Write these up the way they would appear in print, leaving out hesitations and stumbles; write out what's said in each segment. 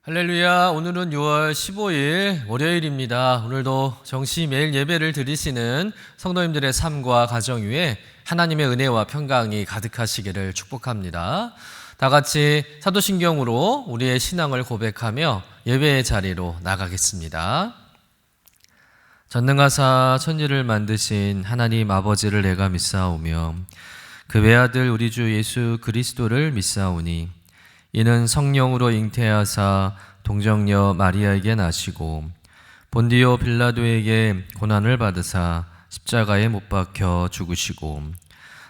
할렐루야. 오늘은 6월 15일 월요일입니다. 오늘도 정시 매일 예배를 드리시는 성도님들의 삶과 가정 위에 하나님의 은혜와 평강이 가득하시기를 축복합니다. 다 같이 사도신경으로 우리의 신앙을 고백하며 예배의 자리로 나가겠습니다. 전능하사 천지를 만드신 하나님 아버지를 내가 믿사오며 그 외아들 우리 주 예수 그리스도를 믿사오니 이는 성령으로 잉태하사 동정녀 마리아에게 나시고 본디오 빌라도에게 고난을 받으사 십자가에 못 박혀 죽으시고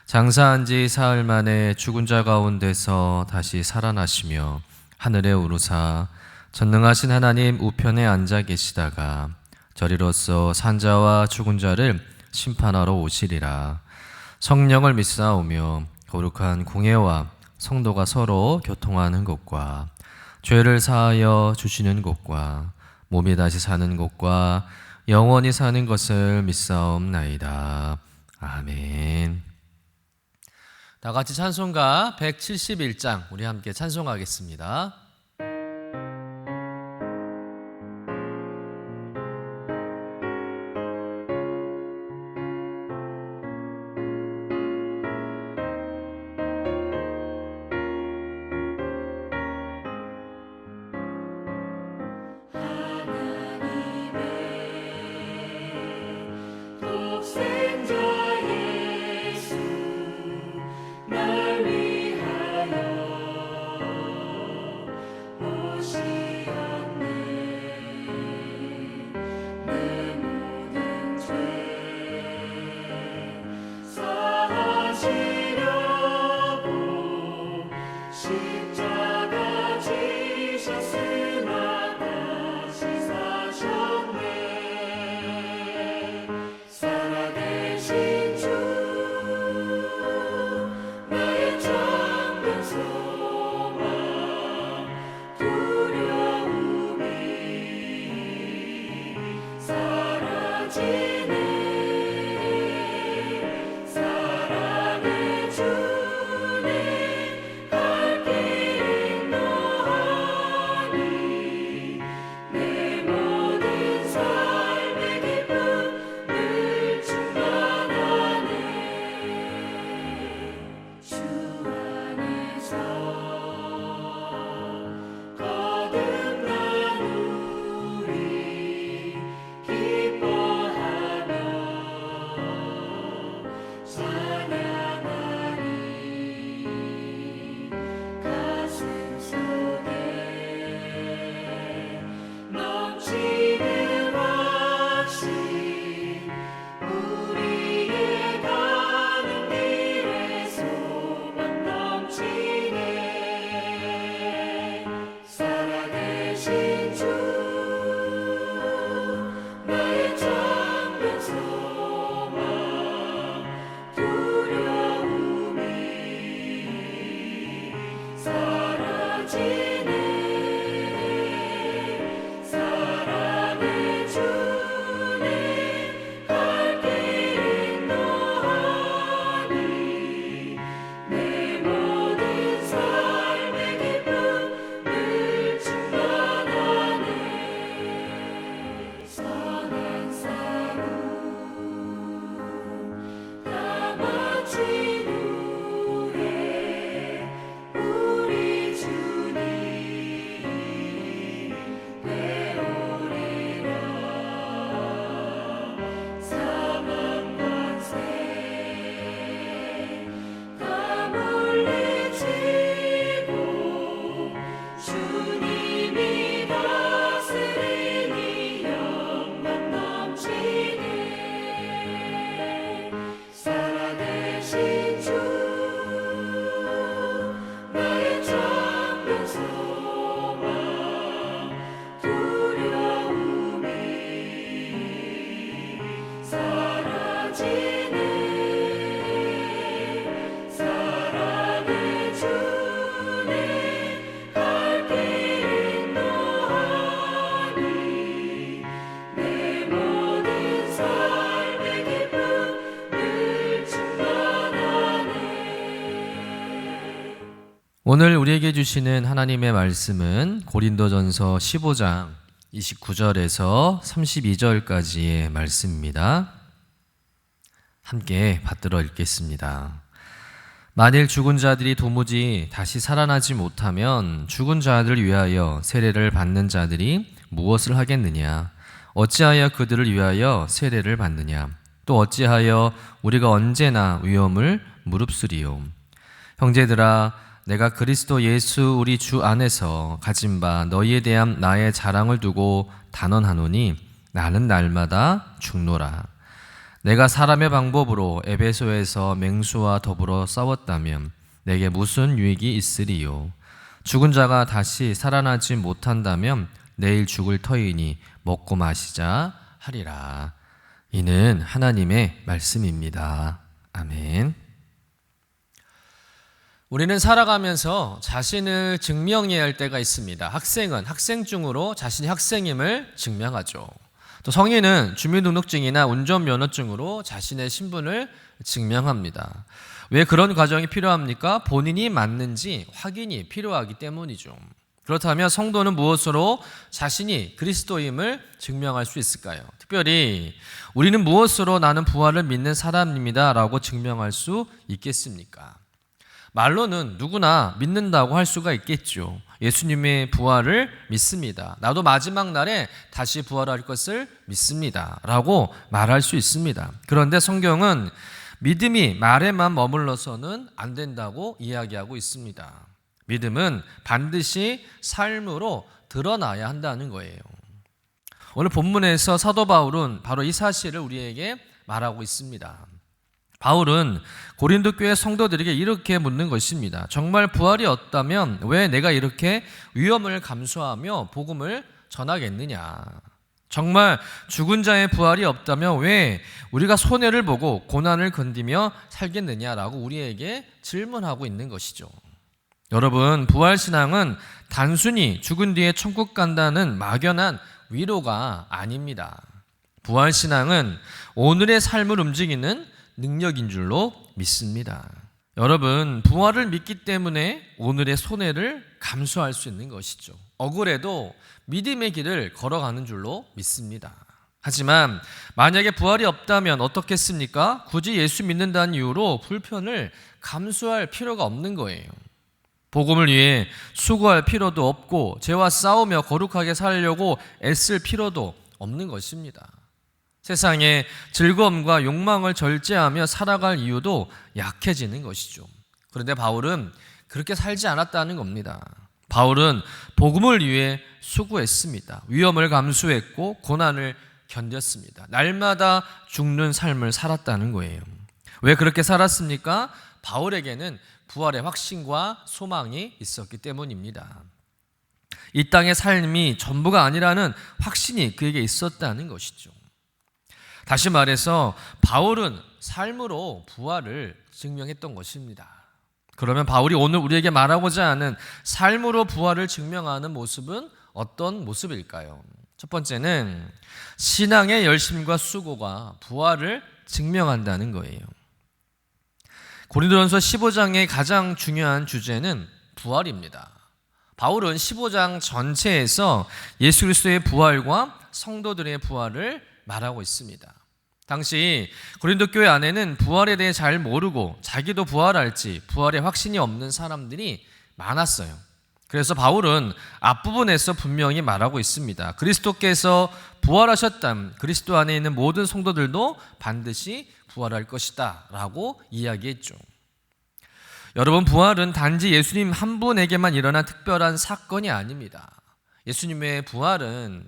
장사한 지 사흘 만에 죽은 자 가운데서 다시 살아나시며 하늘에 오르사 전능하신 하나님 우편에 앉아 계시다가 저리로서 산자와 죽은 자를 심판하러 오시리라. 성령을 믿사오며 거룩한 공예와 성도가 서로 교통하는 것과 죄를 사하여 주시는 것과 몸이 다시 사는 것과 영원히 사는 것을 믿사옵나이다. 아멘. 다 같이 찬송가 171장 우리 함께 찬송하겠습니다. 오늘 우리에게 주시는 하나님의 말씀은 고린도전서 15장 29절에서 32절까지의 말씀입니다. 함께 받들어 읽겠습니다. 만일 죽은 자들이 도무지 다시 살아나지 못하면 죽은 자들을 위하여 세례를 받는 자들이 무엇을 하겠느냐? 어찌하여 그들을 위하여 세례를 받느냐? 또 어찌하여 우리가 언제나 위험을 무릅쓰리요? 형제들아, 내가 그리스도 예수 우리 주 안에서 가진 바 너희에 대한 나의 자랑을 두고 단언하노니 나는 날마다 죽노라. 내가 사람의 방법으로 에베소에서 맹수와 더불어 싸웠다면 내게 무슨 유익이 있으리요? 죽은 자가 다시 살아나지 못한다면 내일 죽을 터이니 먹고 마시자 하리라. 이는 하나님의 말씀입니다. 아멘. 우리는 살아가면서 자신을 증명해야 할 때가 있습니다. 학생은 학생증으로 자신이 학생임을 증명하죠. 또 성인은 주민등록증이나 운전면허증으로 자신의 신분을 증명합니다. 왜 그런 과정이 필요합니까? 본인이 맞는지 확인이 필요하기 때문이죠. 그렇다면 성도는 무엇으로 자신이 그리스도임을 증명할 수 있을까요? 특별히 우리는 무엇으로 나는 부활을 믿는 사람입니다 라고 증명할 수 있겠습니까? 말로는 누구나 믿는다고 할 수가 있겠죠. 예수님의 부활을 믿습니다. 나도 마지막 날에 다시 부활할 것을 믿습니다 라고 말할 수 있습니다. 그런데 성경은 믿음이 말에만 머물러서는 안 된다고 이야기하고 있습니다. 믿음은 반드시 삶으로 드러나야 한다는 거예요. 오늘 본문에서 사도 바울은 바로 이 사실을 우리에게 말하고 있습니다. 바울은 고린도 교회 성도들에게 이렇게 묻는 것입니다. 정말 부활이 없다면 왜 내가 이렇게 위험을 감수하며 복음을 전하겠느냐? 정말 죽은 자의 부활이 없다면 왜 우리가 손해를 보고 고난을 견디며 살겠느냐라고 우리에게 질문하고 있는 것이죠. 여러분, 부활신앙은 단순히 죽은 뒤에 천국 간다는 막연한 위로가 아닙니다. 부활신앙은 오늘의 삶을 움직이는 능력인 줄로 믿습니다. 여러분, 부활을 믿기 때문에 오늘의 손해를 감수할 수 있는 것이죠. 억울해도 믿음의 길을 걸어가는 줄로 믿습니다. 하지만 만약에 부활이 없다면 어떻겠습니까? 굳이 예수 믿는다는 이유로 불편을 감수할 필요가 없는 거예요. 복음을 위해 수고할 필요도 없고 죄와 싸우며 거룩하게 살려고 애쓸 필요도 없는 것입니다. 세상의 즐거움과 욕망을 절제하며 살아갈 이유도 약해지는 것이죠. 그런데 바울은 그렇게 살지 않았다는 겁니다. 바울은 복음을 위해 수고했습니다. 위험을 감수했고 고난을 견뎠습니다. 날마다 죽는 삶을 살았다는 거예요. 왜 그렇게 살았습니까? 바울에게는 부활의 확신과 소망이 있었기 때문입니다. 이 땅의 삶이 전부가 아니라는 확신이 그에게 있었다는 것이죠. 다시 말해서 바울은 삶으로 부활을 증명했던 것입니다. 그러면 바울이 오늘 우리에게 말하고자 하는 삶으로 부활을 증명하는 모습은 어떤 모습일까요? 첫 번째는 신앙의 열심과 수고가 부활을 증명한다는 거예요. 고린도전서 15장의 가장 중요한 주제는 부활입니다. 바울은 15장 전체에서 예수 그리스도의 부활과 성도들의 부활을 말하고 있습니다. 당시 고린도 교회 안에는 부활에 대해 잘 모르고 자기도 부활할지 부활의 확신이 없는 사람들이 많았어요. 그래서 바울은 앞부분에서 분명히 말하고 있습니다. 그리스도께서 부활하셨다면 그리스도 안에 있는 모든 성도들도 반드시 부활할 것이다 라고 이야기했죠. 여러분, 부활은 단지 예수님 한 분에게만 일어난 특별한 사건이 아닙니다. 예수님의 부활은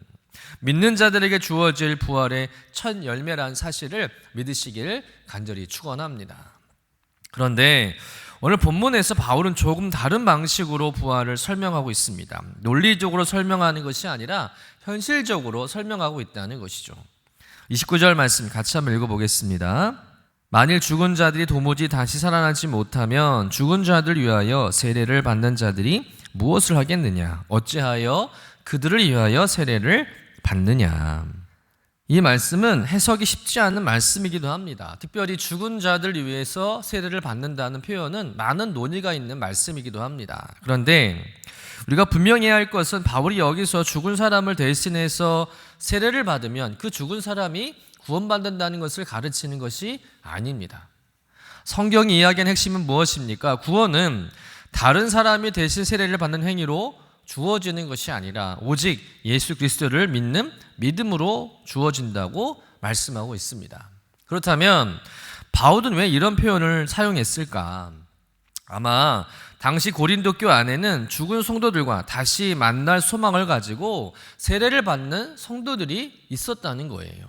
믿는 자들에게 주어질 부활의 첫 열매라는 사실을 믿으시길 간절히 축원합니다. 그런데 오늘 본문에서 바울은 조금 다른 방식으로 부활을 설명하고 있습니다. 논리적으로 설명하는 것이 아니라 현실적으로 설명하고 있다는 것이죠. 29절 말씀 같이 한번 읽어보겠습니다. 만일 죽은 자들이 도무지 다시 살아나지 못하면 죽은 자들 위하여 세례를 받는 자들이 무엇을 하겠느냐? 어찌하여 그들을 위하여 세례를 받느냐? 이 말씀은 해석이 쉽지 않은 말씀이기도 합니다. 특별히 죽은 자들을 위해서 세례를 받는다는 표현은 많은 논의가 있는 말씀이기도 합니다. 그런데 우리가 분명히 해야 할 것은 바울이 여기서 죽은 사람을 대신해서 세례를 받으면 그 죽은 사람이 구원받는다는 것을 가르치는 것이 아닙니다. 성경이 이야기하는 핵심은 무엇입니까? 구원은 다른 사람이 대신 세례를 받는 행위로 주어지는 것이 아니라 오직 예수 그리스도를 믿는 믿음으로 주어진다고 말씀하고 있습니다. 그렇다면 바울은 왜 이런 표현을 사용했을까? 아마 당시 고린도 교회 안에는 죽은 성도들과 다시 만날 소망을 가지고 세례를 받는 성도들이 있었다는 거예요.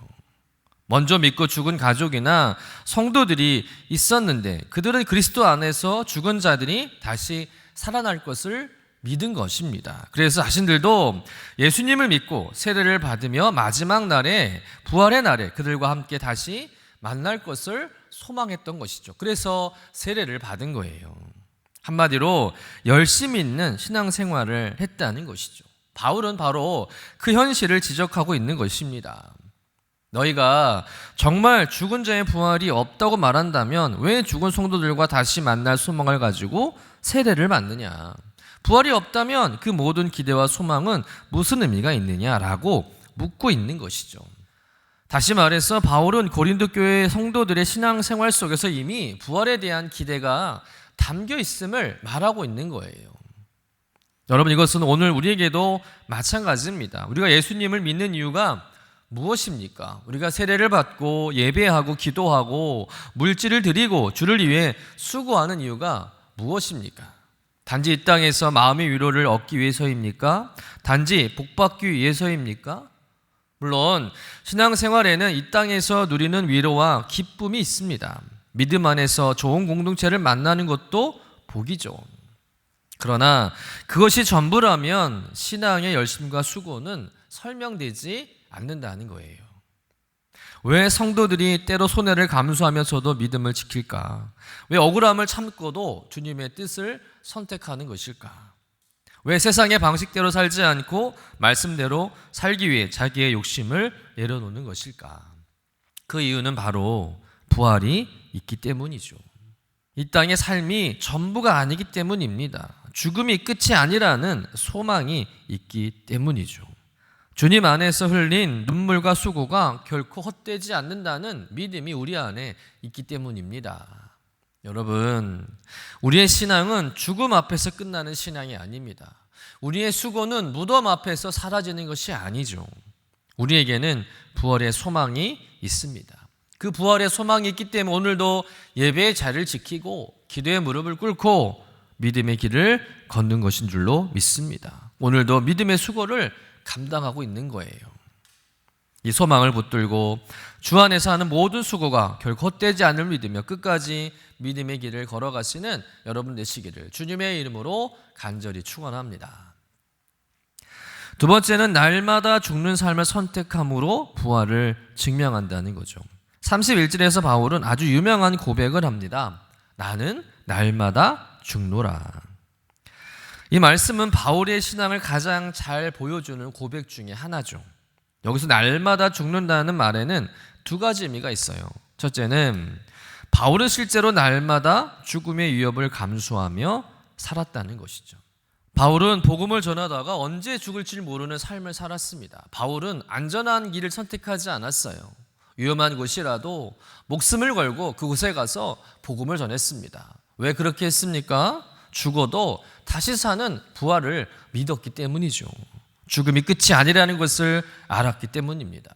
먼저 믿고 죽은 가족이나 성도들이 있었는데 그들은 그리스도 안에서 죽은 자들이 다시 살아날 것을 믿은 것입니다. 그래서 자신들도 예수님을 믿고 세례를 받으며 마지막 날에 부활의 날에 그들과 함께 다시 만날 것을 소망했던 것이죠. 그래서 세례를 받은 거예요. 한마디로 열심히 있는 신앙생활을 했다는 것이죠. 바울은 바로 그 현실을 지적하고 있는 것입니다. 너희가 정말 죽은 자의 부활이 없다고 말한다면 왜 죽은 성도들과 다시 만날 소망을 가지고 세례를 받느냐? 부활이 없다면 그 모든 기대와 소망은 무슨 의미가 있느냐라고 묻고 있는 것이죠. 다시 말해서 바울은 고린도 교회 성도들의 신앙생활 속에서 이미 부활에 대한 기대가 담겨 있음을 말하고 있는 거예요. 여러분, 이것은 오늘 우리에게도 마찬가지입니다. 우리가 예수님을 믿는 이유가 무엇입니까? 우리가 세례를 받고 예배하고 기도하고 물질을 드리고 주를 위해 수고하는 이유가 무엇입니까? 단지 이 땅에서 마음의 위로를 얻기 위해서입니까? 단지 복받기 위해서입니까? 물론 신앙생활에는 이 땅에서 누리는 위로와 기쁨이 있습니다. 믿음 안에서 좋은 공동체를 만나는 것도 복이죠. 그러나 그것이 전부라면 신앙의 열심과 수고는 설명되지 않는다는 거예요. 왜 성도들이 때로 손해를 감수하면서도 믿음을 지킬까? 왜 억울함을 참고도 주님의 뜻을 선택하는 것일까? 왜 세상의 방식대로 살지 않고 말씀대로 살기 위해 자기의 욕심을 내려놓는 것일까? 그 이유는 바로 부활이 있기 때문이죠. 이 땅의 삶이 전부가 아니기 때문입니다. 죽음이 끝이 아니라는 소망이 있기 때문이죠. 주님 안에서 흘린 눈물과 수고가 결코 헛되지 않는다는 믿음이 우리 안에 있기 때문입니다. 여러분, 우리의 신앙은 죽음 앞에서 끝나는 신앙이 아닙니다. 우리의 수고는 무덤 앞에서 사라지는 것이 아니죠. 우리에게는 부활의 소망이 있습니다. 그 부활의 소망이 있기 때문에 오늘도 예배의 자리를 지키고 기도의 무릎을 꿇고 믿음의 길을 걷는 것인 줄로 믿습니다. 오늘도 믿음의 수고를 감당하고 있는 거예요. 이 소망을 붙들고 주 안에서 하는 모든 수고가 결코 헛되지 않을 믿으며 끝까지 믿음의 길을 걸어가시는 여러분 되시기를 주님의 이름으로 간절히 축원합니다. 두 번째는 날마다 죽는 삶을 선택함으로 부활을 증명한다는 거죠. 31절에서 바울은 아주 유명한 고백을 합니다. 나는 날마다 죽노라. 이 말씀은 바울의 신앙을 가장 잘 보여주는 고백 중에 하나죠. 여기서 날마다 죽는다는 말에는 두 가지 의미가 있어요. 첫째는 바울은 실제로 날마다 죽음의 위협을 감수하며 살았다는 것이죠. 바울은 복음을 전하다가 언제 죽을지 모르는 삶을 살았습니다. 바울은 안전한 길을 선택하지 않았어요. 위험한 곳이라도 목숨을 걸고 그곳에 가서 복음을 전했습니다. 왜 그렇게 했습니까? 죽어도 다시 사는 부활을 믿었기 때문이죠. 죽음이 끝이 아니라는 것을 알았기 때문입니다.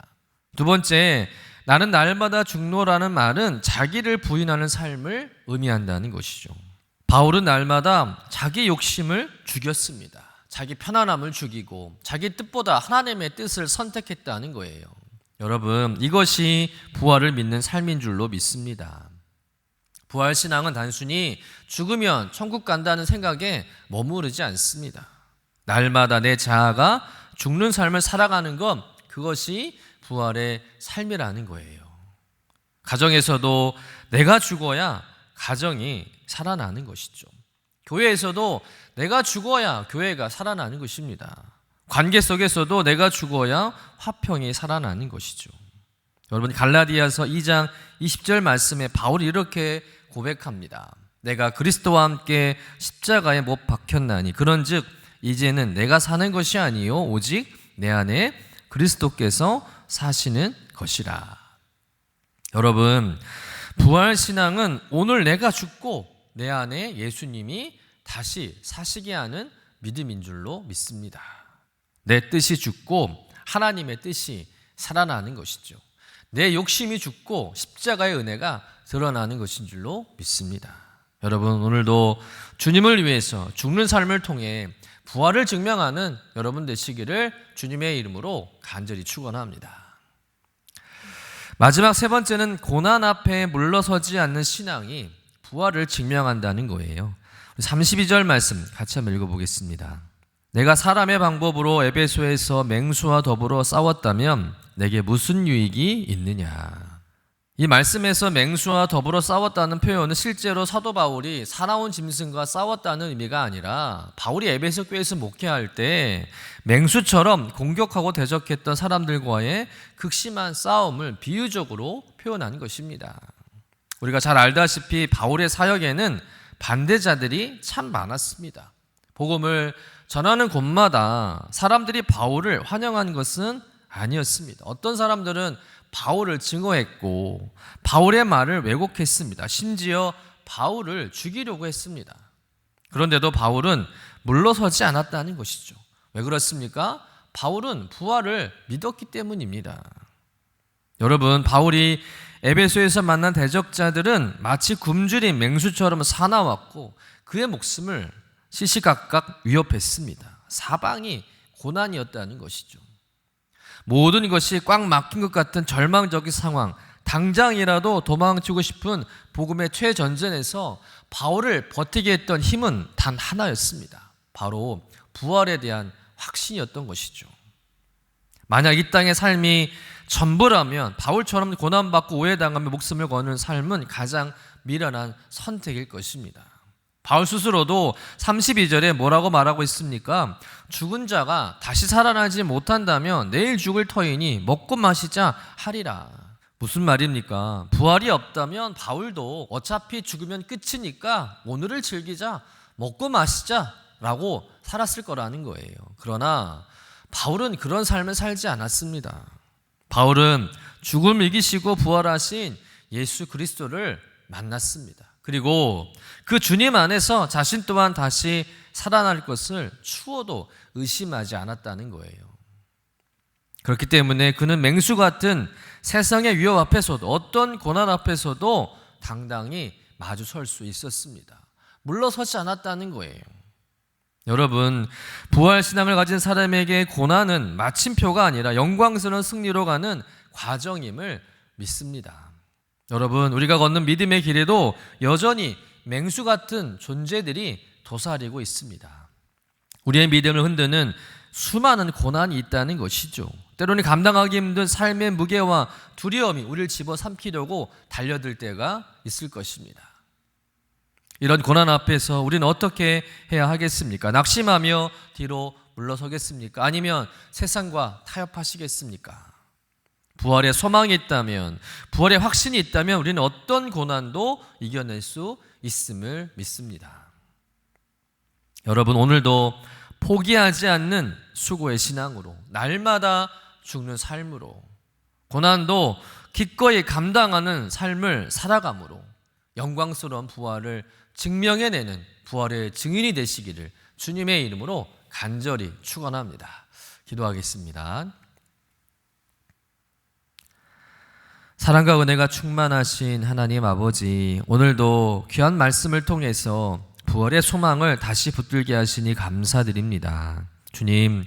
두 번째, 나는 날마다 죽노라는 말은 자기를 부인하는 삶을 의미한다는 것이죠. 바울은 날마다 자기 욕심을 죽였습니다. 자기 편안함을 죽이고 자기 뜻보다 하나님의 뜻을 선택했다는 거예요. 여러분, 이것이 부활을 믿는 삶인 줄로 믿습니다. 부활신앙은 단순히 죽으면 천국 간다는 생각에 머무르지 않습니다. 날마다 내 자아가 죽는 삶을 살아가는 것, 그것이 부활의 삶이라는 거예요. 가정에서도 내가 죽어야 가정이 살아나는 것이죠. 교회에서도 내가 죽어야 교회가 살아나는 것입니다. 관계 속에서도 내가 죽어야 화평이 살아나는 것이죠. 여러분, 갈라디아서 2장 20절 말씀에 바울이 이렇게 고백합니다. 내가 그리스도와 함께 십자가에 못 박혔나니 그런즉 이제는 내가 사는 것이 아니요 오직 내 안에 그리스도께서 사시는 것이라. 여러분, 부활신앙은 오늘 내가 죽고 내 안에 예수님이 다시 사시게 하는 믿음인 줄로 믿습니다. 내 뜻이 죽고 하나님의 뜻이 살아나는 것이죠. 내 욕심이 죽고 십자가의 은혜가 드러나는 것인 줄로 믿습니다. 여러분, 오늘도 주님을 위해서 죽는 삶을 통해 부활을 증명하는 여러분 되시기를 주님의 이름으로 간절히 축원합니다. 마지막 세 번째는 고난 앞에 물러서지 않는 신앙이 부활을 증명한다는 거예요. 32절 말씀 같이 한번 읽어보겠습니다. 내가 사람의 방법으로 에베소에서 맹수와 더불어 싸웠다면 내게 무슨 유익이 있느냐. 이 말씀에서 맹수와 더불어 싸웠다는 표현은 실제로 사도 바울이 사나운 짐승과 싸웠다는 의미가 아니라 바울이 에베소 교회에서 목회할 때 맹수처럼 공격하고 대적했던 사람들과의 극심한 싸움을 비유적으로 표현한 것입니다. 우리가 잘 알다시피 바울의 사역에는 반대자들이 참 많았습니다. 복음을 전하는 곳마다 사람들이 바울을 환영한 것은 아니었습니다. 어떤 사람들은 바울을 증오했고 바울의 말을 왜곡했습니다. 심지어 바울을 죽이려고 했습니다. 그런데도 바울은 물러서지 않았다는 것이죠. 왜 그렇습니까? 바울은 부활을 믿었기 때문입니다. 여러분, 바울이 에베소에서 만난 대적자들은 마치 굶주린 맹수처럼 사나웠고 그의 목숨을 시시각각 위협했습니다. 사방이 고난이었다는 것이죠. 모든 것이 꽉 막힌 것 같은 절망적인 상황, 당장이라도 도망치고 싶은 복음의 최전선에서 바울을 버티게 했던 힘은 단 하나였습니다. 바로 부활에 대한 확신이었던 것이죠. 만약 이 땅의 삶이 전부라면 바울처럼 고난받고 오해당하며 목숨을 거는 삶은 가장 미련한 선택일 것입니다. 바울 스스로도 32절에 뭐라고 말하고 있습니까? 죽은 자가 다시 살아나지 못한다면 내일 죽을 터이니 먹고 마시자 하리라. 무슨 말입니까? 부활이 없다면 바울도 어차피 죽으면 끝이니까 오늘을 즐기자, 먹고 마시자 라고 살았을 거라는 거예요. 그러나 바울은 그런 삶을 살지 않았습니다. 바울은 죽음을 이기시고 부활하신 예수 그리스도를 만났습니다. 그리고 그 주님 안에서 자신 또한 다시 살아날 것을 추워도 의심하지 않았다는 거예요. 그렇기 때문에 그는 맹수 같은 세상의 위협 앞에서도 어떤 고난 앞에서도 당당히 마주설 수 있었습니다. 물러서지 않았다는 거예요. 여러분, 부활신앙을 가진 사람에게 고난은 마침표가 아니라 영광스러운 승리로 가는 과정임을 믿습니다. 여러분, 우리가 걷는 믿음의 길에도 여전히 맹수 같은 존재들이 도사리고 있습니다. 우리의 믿음을 흔드는 수많은 고난이 있다는 것이죠. 때로는 감당하기 힘든 삶의 무게와 두려움이 우리를 집어삼키려고 달려들 때가 있을 것입니다. 이런 고난 앞에서 우리는 어떻게 해야 하겠습니까? 낙심하며 뒤로 물러서겠습니까? 아니면 세상과 타협하시겠습니까? 부활의 소망이 있다면, 부활의 확신이 있다면 우리는 어떤 고난도 이겨낼 수 있음을 믿습니다. 여러분, 오늘도 포기하지 않는 수고의 신앙으로, 날마다 죽는 삶으로, 고난도 기꺼이 감당하는 삶을 살아감으로 영광스러운 부활을 증명해내는 부활의 증인이 되시기를 주님의 이름으로 간절히 축원합니다. 기도하겠습니다. 사랑과 은혜가 충만하신 하나님 아버지, 오늘도 귀한 말씀을 통해서 부활의 소망을 다시 붙들게 하시니 감사드립니다. 주님,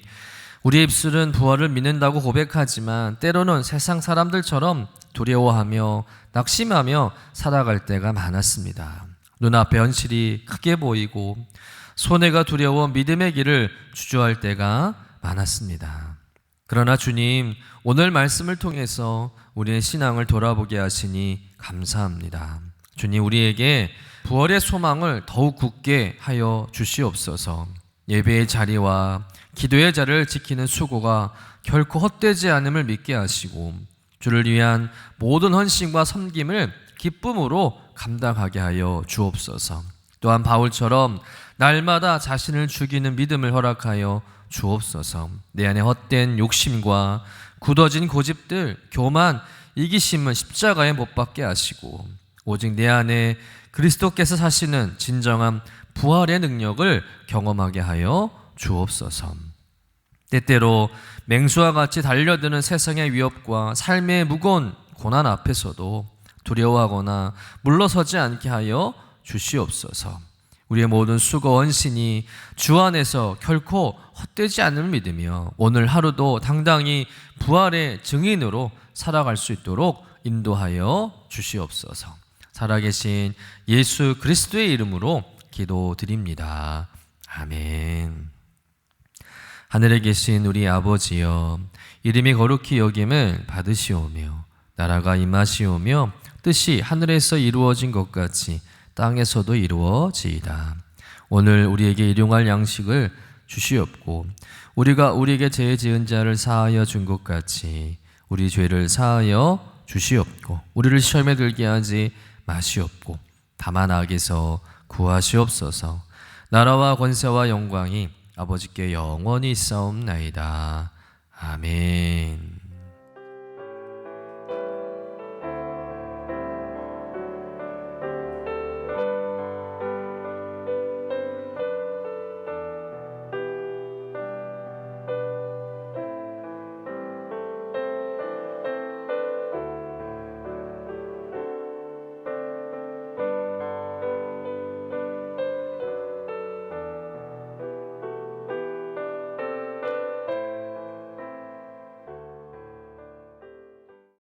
우리의 입술은 부활을 믿는다고 고백하지만 때로는 세상 사람들처럼 두려워하며 낙심하며 살아갈 때가 많았습니다. 눈앞에 현실이 크게 보이고 손해가 두려워 믿음의 길을 주저할 때가 많았습니다. 그러나 주님, 오늘 말씀을 통해서 우리의 신앙을 돌아보게 하시니 감사합니다. 주님, 우리에게 부활의 소망을 더욱 굳게 하여 주시옵소서. 예배의 자리와 기도의 자리를 지키는 수고가 결코 헛되지 않음을 믿게 하시고 주를 위한 모든 헌신과 섬김을 기쁨으로 감당하게 하여 주옵소서. 또한 바울처럼 날마다 자신을 죽이는 믿음을 허락하여 주옵소서. 내 안에 헛된 욕심과 굳어진 고집들, 교만, 이기심은 십자가에 못 박게 하시고 오직 내 안에 그리스도께서 사시는 진정한 부활의 능력을 경험하게 하여 주옵소서. 때때로 맹수와 같이 달려드는 세상의 위협과 삶의 무거운 고난 앞에서도 두려워하거나 물러서지 않게 하여 주시옵소서. 우리의 모든 수고 헌신이 주 안에서 결코 헛되지 않을 믿으며 오늘 하루도 당당히 부활의 증인으로 살아갈 수 있도록 인도하여 주시옵소서. 살아계신 예수 그리스도의 이름으로 기도드립니다. 아멘. 하늘에 계신 우리 아버지여, 이름이 거룩히 여김을 받으시오며 나라가 임하시오며 뜻이 하늘에서 이루어진 것 같이 땅에서도 이루어지이다. 오늘 우리에게 일용할 양식을 주시옵고 우리가 우리에게 죄 지은 자를 사하여 준 것 같이 우리 죄를 사하여 주시옵고 우리를 시험에 들게 하지 마시옵고 다만 악에서 구하시옵소서. 나라와 권세와 영광이 아버지께 영원히 있사옵나이다. 아멘.